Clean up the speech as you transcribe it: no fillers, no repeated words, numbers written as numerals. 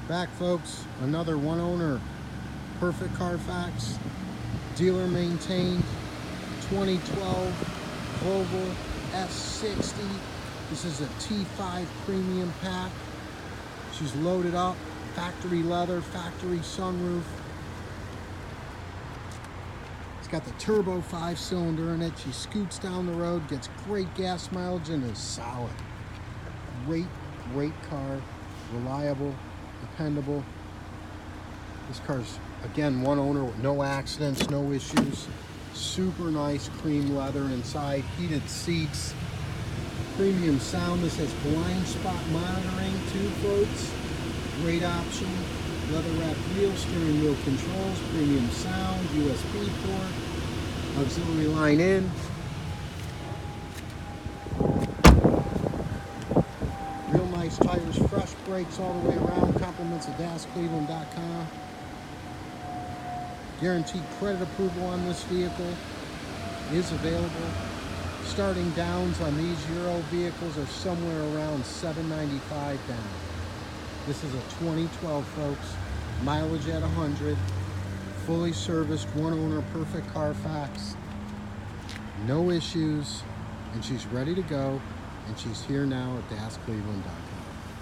Back, folks, another one owner, perfect Carfax, dealer maintained, 2012 Volvo S60. This is a T5 premium pack. She's loaded up, factory leather, factory sunroof. It's got the turbo 5-cylinder in it. She scoots down the road, gets great gas mileage, and is solid. Great car, reliable, dependable. This car's, again, one owner with no accidents, no issues. Super nice cream leather inside, heated seats, premium sound. This has blind spot monitoring too, folks. Great option. Leather wrapped wheels, steering wheel controls, premium sound, USB port, auxiliary line in. Real nice tires, fresh brakes all the way around. Compliments of DasCleveland.com. Guaranteed credit approval on this vehicle is available. Starting downs on these Euro vehicles are somewhere around $795 down. This is a 2012, folks. Mileage at 100. Fully serviced, one owner, perfect Carfax. No issues, and she's ready to go, and she's here now at DasCleveland.com.